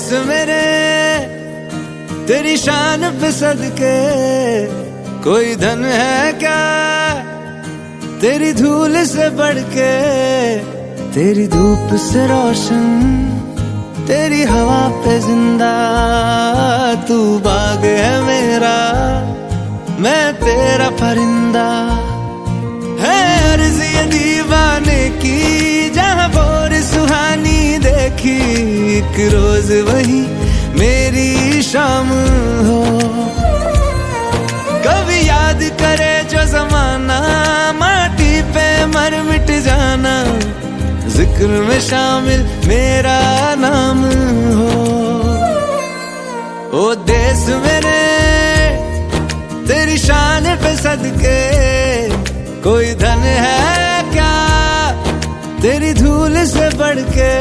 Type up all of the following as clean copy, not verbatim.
देश मेरे तेरी शान पे सदके, कोई धन है क्या तेरी धूल से बढ़ के। तेरी धूप से रोशन, तेरी हवा पे जिंदा, तू बाग है मेरा, मैं तेरा परिंदा। है अर्ज़ ये दीवाने की, जहाँ बोर सुहानी देखी, एक रोज वही मेरी शाम हो। कभी याद करे जो जमाना, माटी पे मर मिट जाना, जिक्र में शामिल मेरा नाम हो। ओ देश मेरे तेरी शान पे सदके, कोई धन है क्या तेरी धूल से बढ़ के।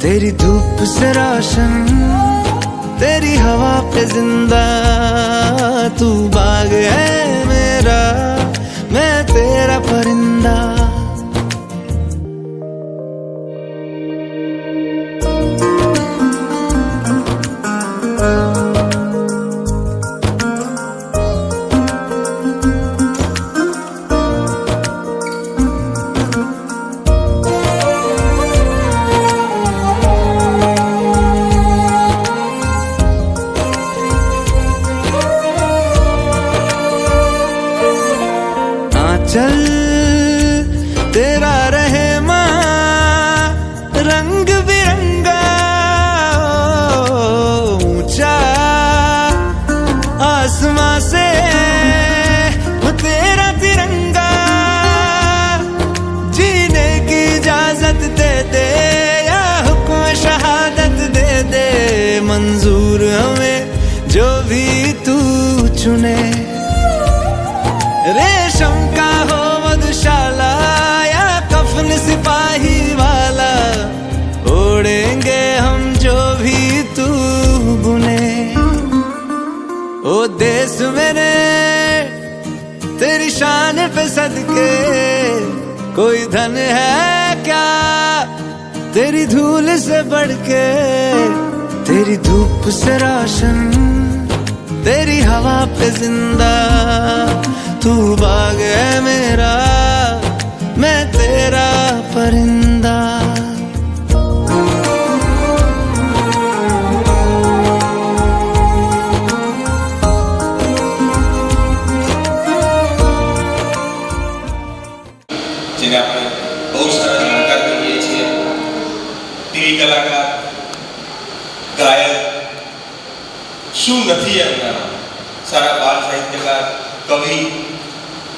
तेरी धूप से रोशन, तेरी हवा पे जिंदा, तू बाग है मेरा, मैं तेरा परिंदा। चल तेरा रहे माँ रंग बिरंगा, ऊंचा आसमां से वो तेरा तिरंगा। जीने की इजाजत दे दे या हुक्म शहादत दे दे, मंजूर हमें जो भी तू चुने। रेशम का हो मधुशाला या कफन सिपाही वाला, ओढ़ेंगे हम जो भी तू बुने। ओ देश मेरे तेरी शान पे सदके, कोई धन है क्या तेरी धूल से बढ़ के। तेरी धूप से रोशन, तेरी हवा पे जिंदा, तू बाग है मेरा, मैं तेरा परिंदा। જેને આપણે બહુ સારા જાણકાર કહીએ છીએ, ટીવી કલાકાર, ગાયક, શું નથી એમના, સારા બાળ સાહિત્યકાર, કવિ,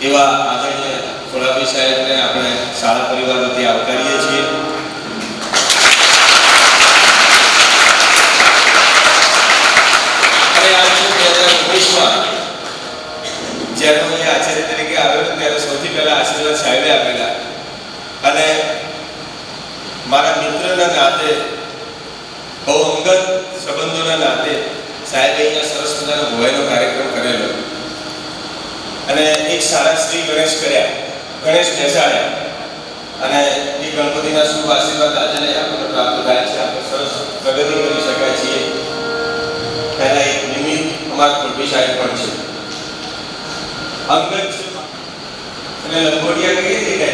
એવા આદરણીય ખોડાભાઈ સાહેબને આપણે શાળા પરિવાર વતી આવકારીએ છીએ। અને આ 2019માં જ્યારે હું આચાર્ય તરીકે આવ્યો ત્યારે સૌથી પહેલા આશીર્વાદ સાહેબે આપેલા, અને મારા મિત્રના નાતે, બહુ અંગત સંબંધોના નાતે સાહેબે અહીંયા સરસ મજાનો ભોયનો કાર્યક્રમ કરેલો, અને એક સારા શ્રી ગણેશ કર્યા, ગણેશ બેસાડ્યા, અને એ ગણપતિના શુભ આશીર્વાદ આજે આપણને પ્રાપ્ત થાય છે। આપણે સરસ પ્રગતિ કરી શકાય છીએ। પહેલા એક નિમિત્ત અમારા ખોડભી સાહેબ પણ છે, અંગત અને લંગોટિયા કહીએ છીએ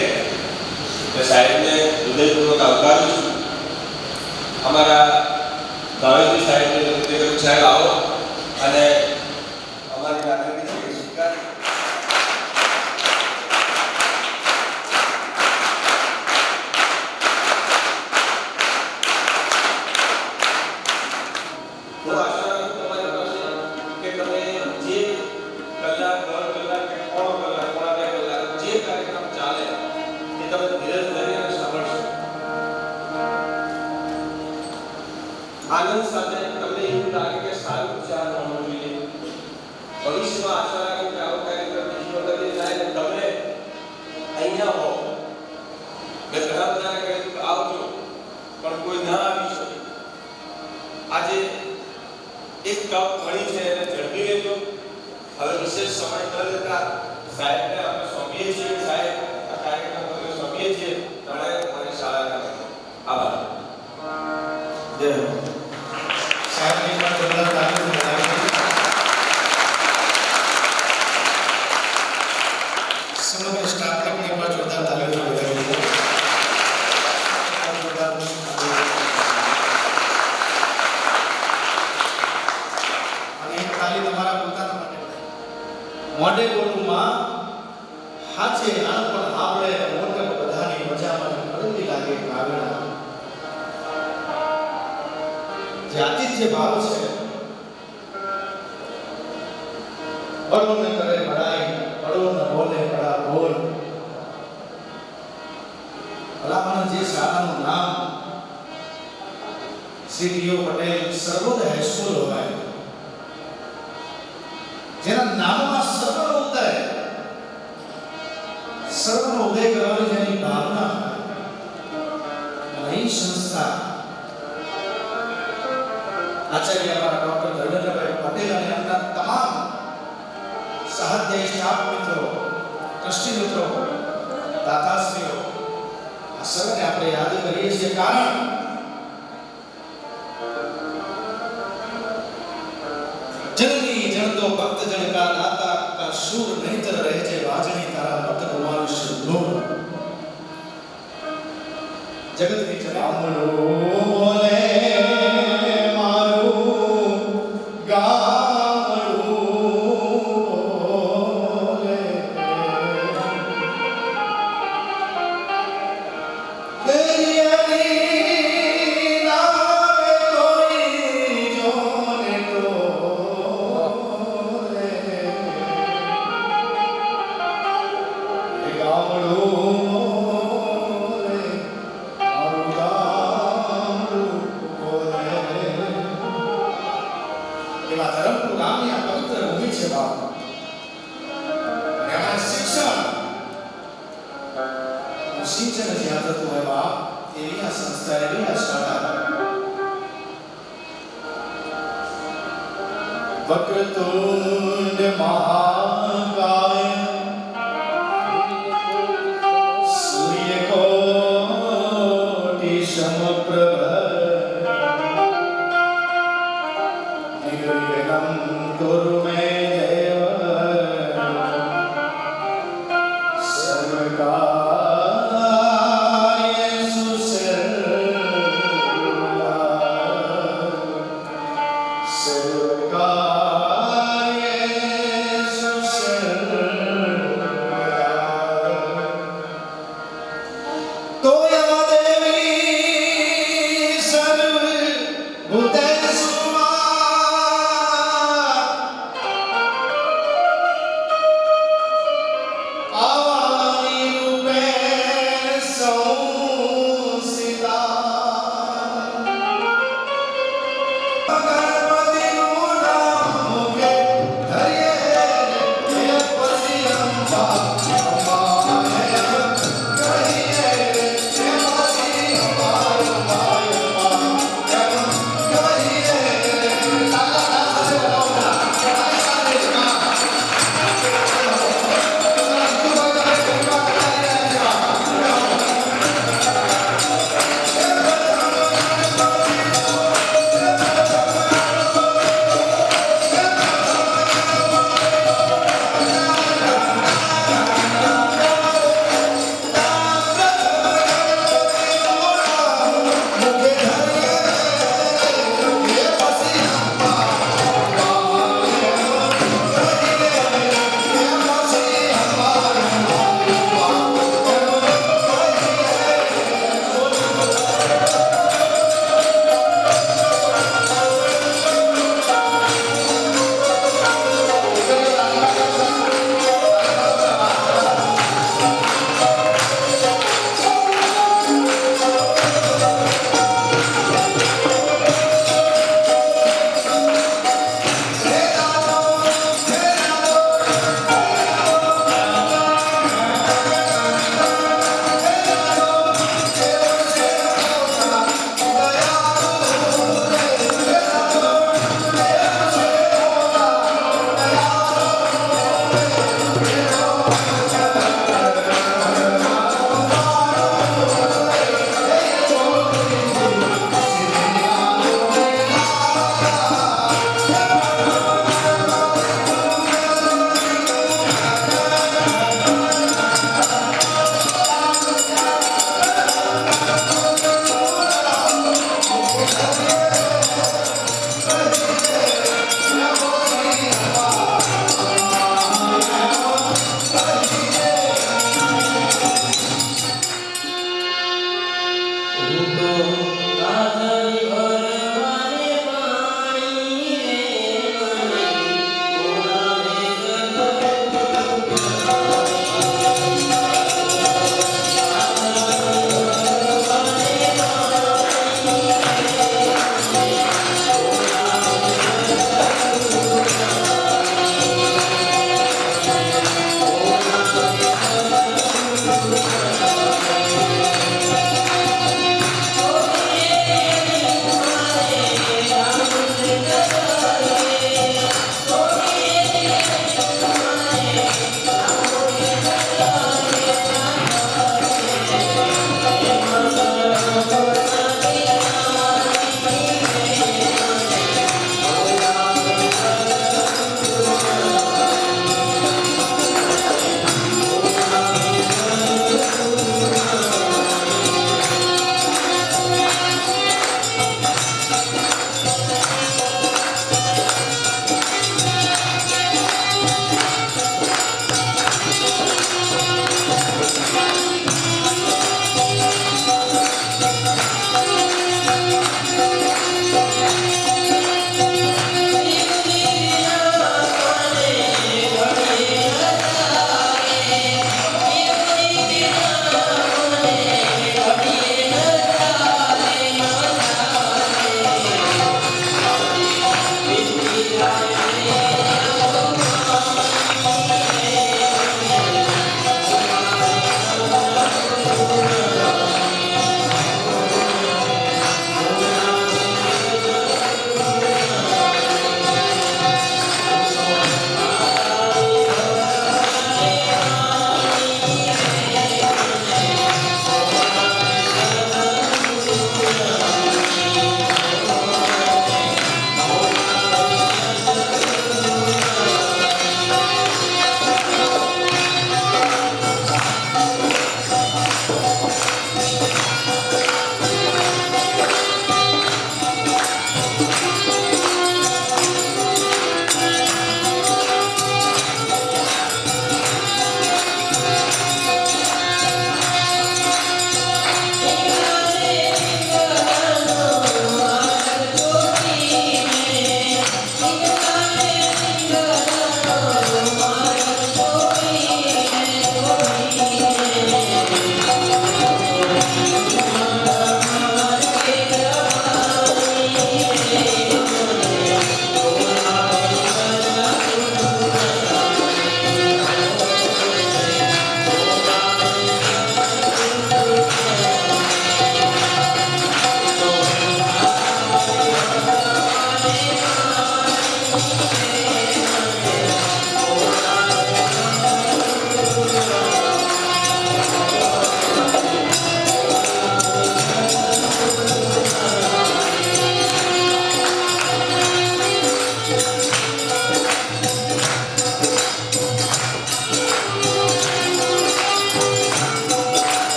કે સાહેબને હૃદયપૂર્વક આવકારું છું। અમારા ભાવેશભાઈ સાહેબને વિનંતી કરું, સાહેબ આવો અને અમારી નાગરિક સ્વીકાર। આનંદ સાથે તમને એવું લાગે કે સારું વિચાર હોવો જોઈએ। ભવિષ્યમાં આશા રાખું કે આવો કાર્યક્રમ બીજી વખતે થાય ને તમે અહીંયા હો। મેં ઘણા બધાને કહ્યું કે આવજો, પણ કોઈ ના આવી શકે। આજે એક તક મળી છે એને ઝડપી લેજો। હવે વિશેષ સમય ન લેતા સાહેબને આપણે સોંપીએ છીએ। સાહેબ આ કાર્યક્રમ અમે સોંપીએ છીએ। તમારે મને શાળાના આભાર। જય તમારા પોતાના માટે મોઢે બોલું માં હાચે નાનપણ આપણે મોટે બધાની મજામાં કડવી લાગે કાગડા જે આતિથ્ય ભાવ છે બડો ન કરે બડાઈ બડો ન બોલે બડા બોલ ભલામણ જે શાળાનું નામ શ્રી ડીઓ પટેલ સર્વોદય હાઈસ્કૂલ હોય જેના નામમાં સર્વનો ઉદય કરવાની જેની ભાવના નઈ સંસ્થા આચાર્ય અમારા ડોક્ટર ધર્મેન્દ્રભાઈ પટેલ અને એમના તમામ સહાધ્યાયી સ્ટાફ મિત્રો ટ્રસ્ટી મિત્રો દાતાશ્રીઓ આ સર્વને આપણે યાદ કરીએ છીએ કારણ जननी जन तो भक्त जन का दाता का शूर नहितर रहजे वाजनी तारा मत गुमाविश लोग जगत की जनामलो बोले मारू गामरू बोले तेरी सिंचन ज्यादा तो है बाप तेरी संस्था है भी शाला वक्रतुंड महाकाय सूर्यकोटि समप्रभ निर्विघ्नं कुरु मे देव सर्वकार्य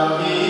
હનુમાન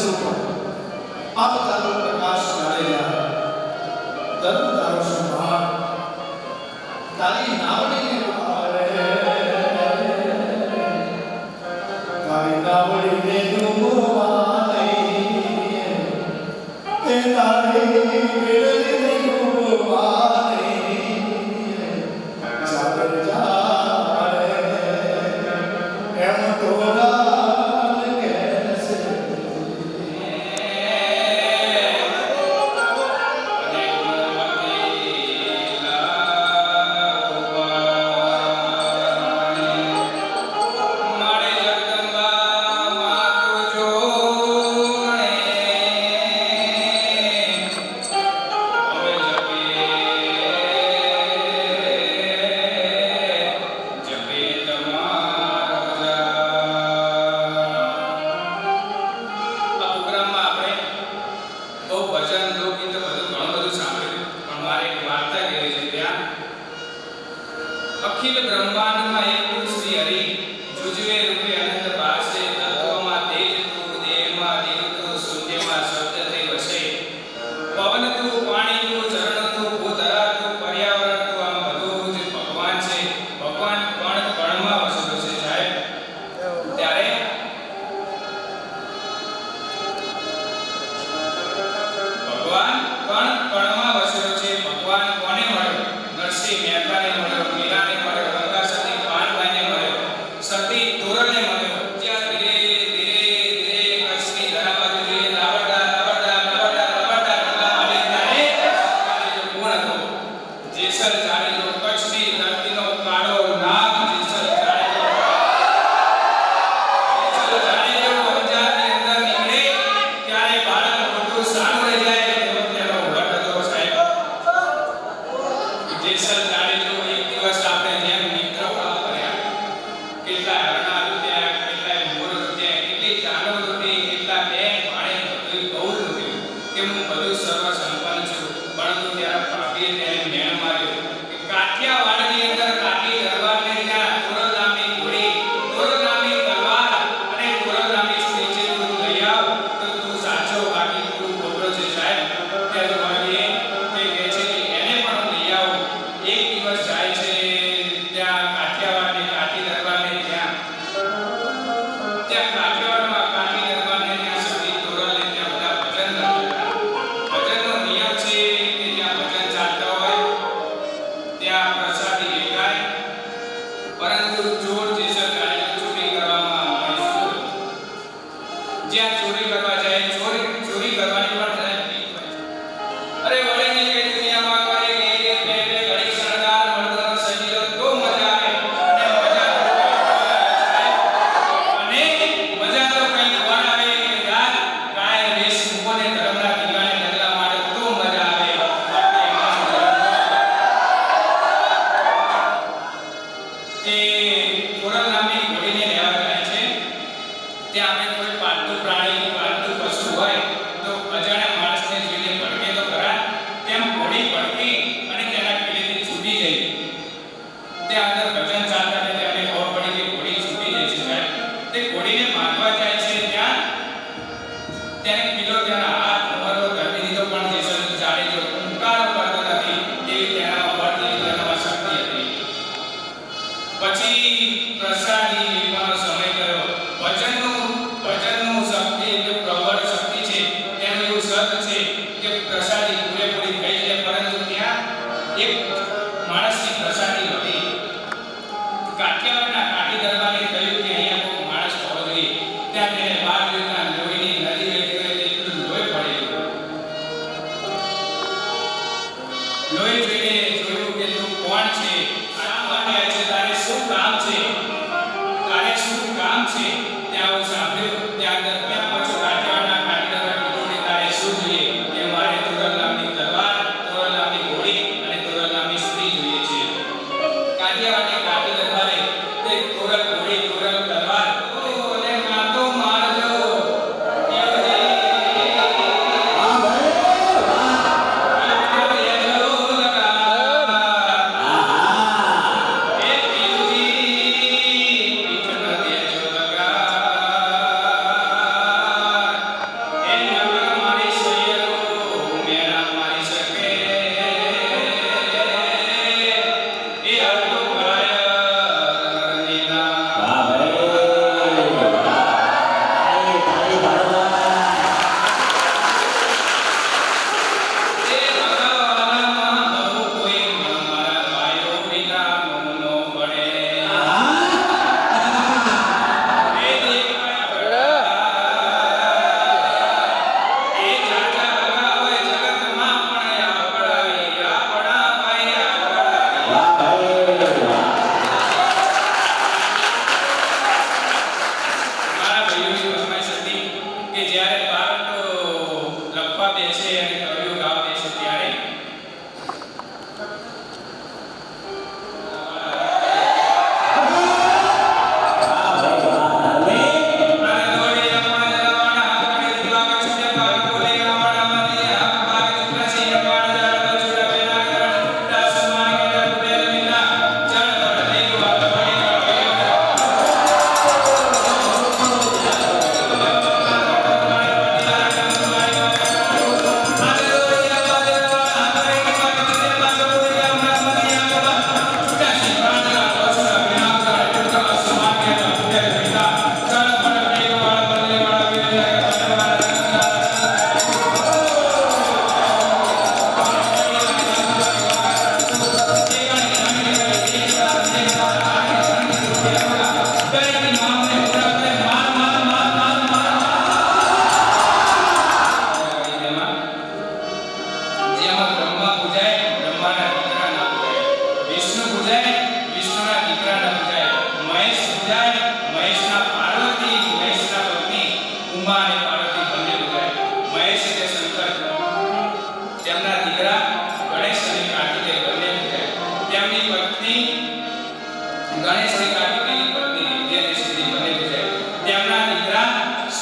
સ્વરૂપ આપ તારો પ્રકાશ જાડેજા ધર્મ તારો સંભાળ તારી નાવડીને ડૂબાવે તારી નાવડીને ડૂબાવે એ તારી મેળવીને ડૂબાવે જાગર જાડે એમ તોરા અખિલ બ્રહ્માંડમાં એક તું શ્રી હરિ જુજવે રૂપે અનંત ભાષે તત્વમાં તેજ તું દેહમાં દિલ તું શૂન્યમાં શબ્દ થઈ વસે પવન તું પાણી તું ચરણ તું ભૂધરા તું પર્યાવરણ તું આમ બધું જ ભગવાન છે ભગવાન કણ કણમાં વસેલો છે સાહેબ ત્યારે ભગવાન કણ કણમાં વસેલો છે ભગવાન કોને મળ્યો નરસિંહ મહેતાને મળ્યો મીરાને મળ્યો ગંગા સતી પાનભાઈને મળ્યો સતી તોરણને મળ્યો જ્યાં ધીરે ધીરે ધીરે કચ્છની ધરા બાજુ જોઈએ લાવડા ગંગા માલી ત્યારે કોણ હતો જેસલ જાણીતો કચ્છની ધરતીનો કાળો નાગ જેસલ જાણીતો અંજારની અંદર નીકળે ત્યારે બાળક મોટું સારું રહી જાય તેવો તેનો વટ હતો સાહેબ જેસલ જાણીતો એક દિવસ આપણે જેમ મિત્ર ભાવ કર્યા કેટલા હરણા લૂટ્યા કેટલા મોર લૂટ્યા કેટલી ચાલો લૂટી કેટલા બેન પાણી બધું બહુ લૂટ્યું કે હું બધું સર્વ સંપન્ન છું પરંતુ ત્યારે ભાભીએ તેને મેણ માર્યો કે કાઠિયાવાડની અંદર કાઠી દરબારને ત્યાં તોરલ નામની ઘોડી તોરલ નામની તલવાર અને તોરલ નામની છરી છે તું લઈ આવ તો તું સાચો બાકી તું ખોટો છે સાહેબ ત્યારે ભાભીએ તે કહે છે કે એને પણ હું લઈ આવું એક દિવસ જાય છે ત્યાં કાઠિયાવાડની કાઠી દરબારને ત્યાં કાઠિયાવાડમાં કાઠી દરબારને ત્યાં સતી તોરલને ત્યાં બધા ભજન કરતા ભજનનો નિયમ છે કે ત્યાં ભજન ચાલતા હોય ત્યાં પ્રસાદી વેચાય પરંતુ ચોર જેસલ જાણીતો ચોરી કરવામાં મશહૂર જ્યાં ચોરી કરવા જાય ચોરી કરવાની પણ સાહેબ બીક હોય છે અરે વળે ને કે દુનિયામાં કરે કે બે ઘડી શણગાર મર્દનો સજીલો તો મજા આવે અને મજા અને મજા તો કઈ કોણ આવે કે યાર કાય વેશ મૂકોને ધર્મના દીવાને ડગલા મારે તો મજા આવે બાકી એમાં મજા ન આવે તે તોરલ નામની ઘોડીને લેવા જાય છે ત્યાં આપણે કોઈ પાલતુ પ્રાણી પાલતુ પશુ હોય તો અજાણ્યા માણસને જોઈને ભડકે તો ખરા તેમ ઘોડી ભડકી અને તેના પીડેથી છૂટી ગઈ ત્યાં અંદર ભજન ચાલતા ને તેમને ખબર પડી કે ઘોડી છૂટી ગઈ છે સાહેબ તે ઘોડીને મારવા જાય છે ત્યાં તેને કિલો તેના હાથ ઉમરો ધરી દીધો પણ જેસલ જાણીતો ઉંકારો કરતો નથી એવી તેનામાં બળ તેવી તેનામાં શક્તિ હતી પછી પ્રસાદી લેવાનો સમય ગયો ભજનનું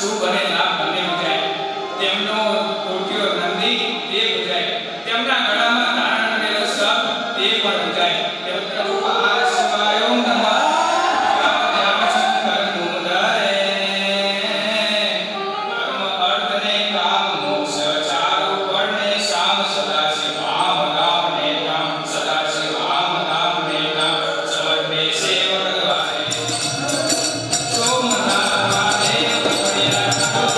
શુભ અને લાભ બંને બુજાય. તેમનો કોટિયો નંદી તે બુજાય. તેમના ગળામાં ધારણ કરેલો સપ તે પણ બુજાય. તેમ પ્રભુ આ શિવાય નમઃ Thank you.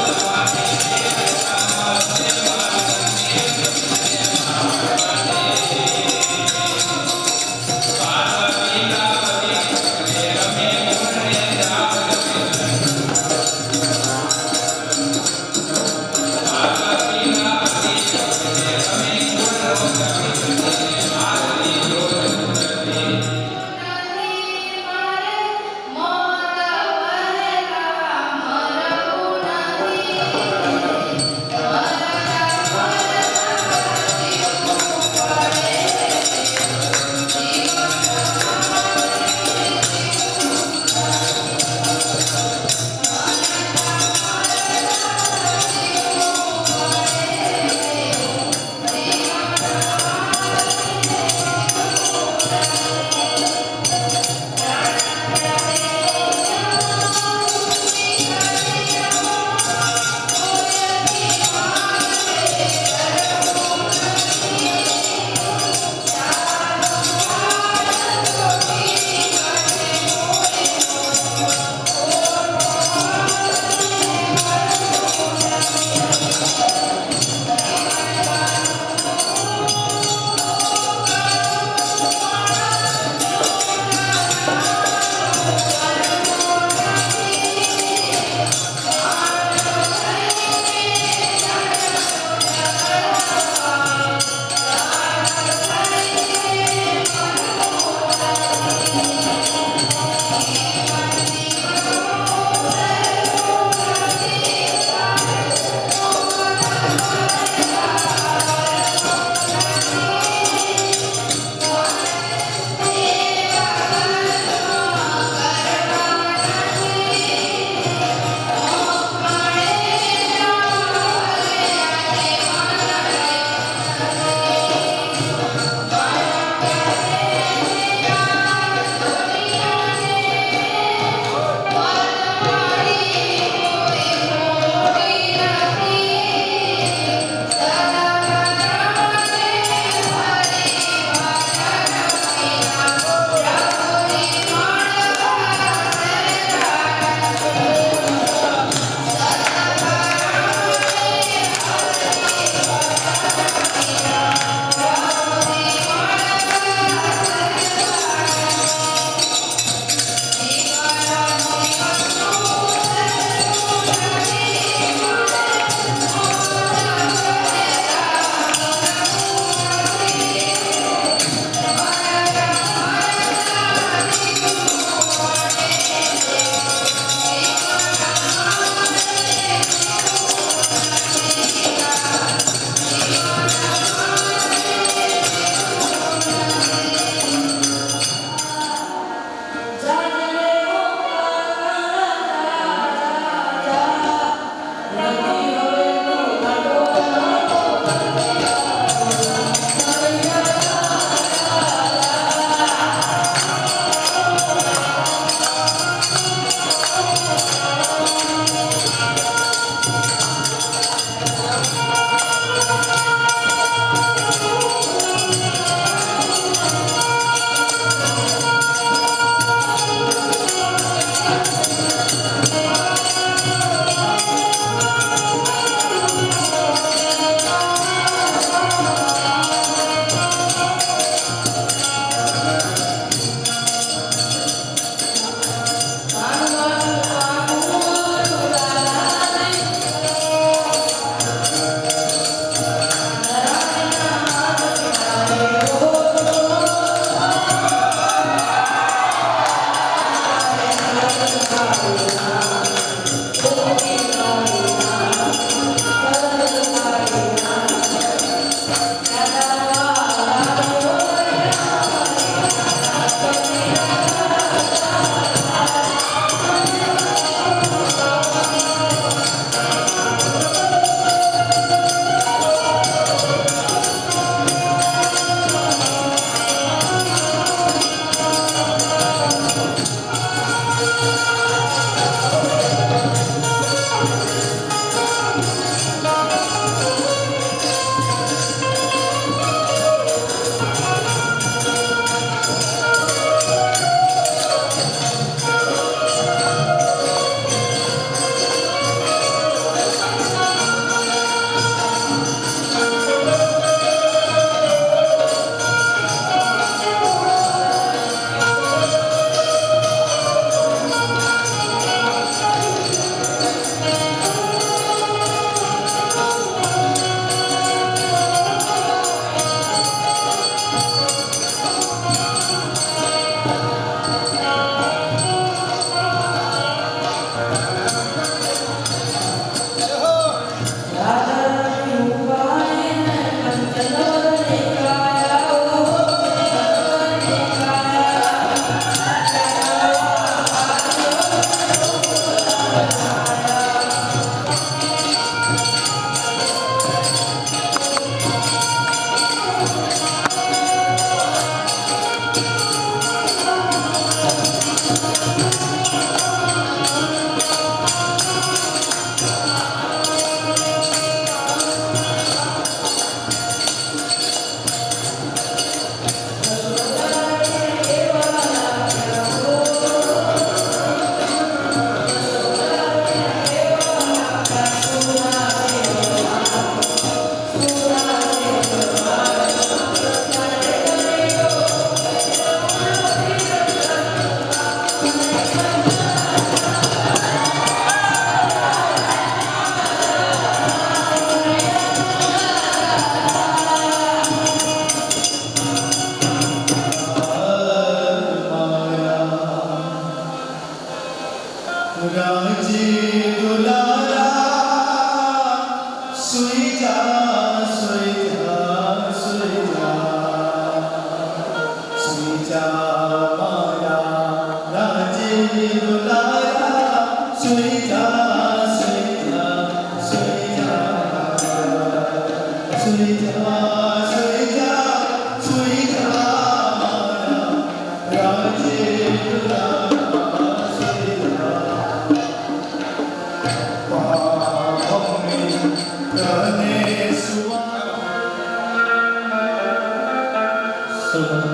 સૌપ્રથમ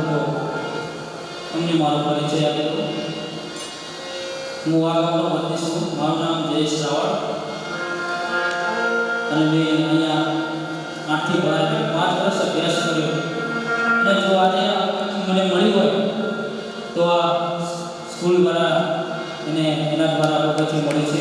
તો અમને મારો પરિચય આપેલો. હું આ ગામનો વતની છું. મારું નામ જયેશ રાવળ અને મેં અહીંયા 8 થી 12 5 વર્ષ અભ્યાસ કર્યો. અને જો આજે મને મળી હોય તો આ સ્કૂલ દ્વારા અને એના દ્વારા પછી મળી છે.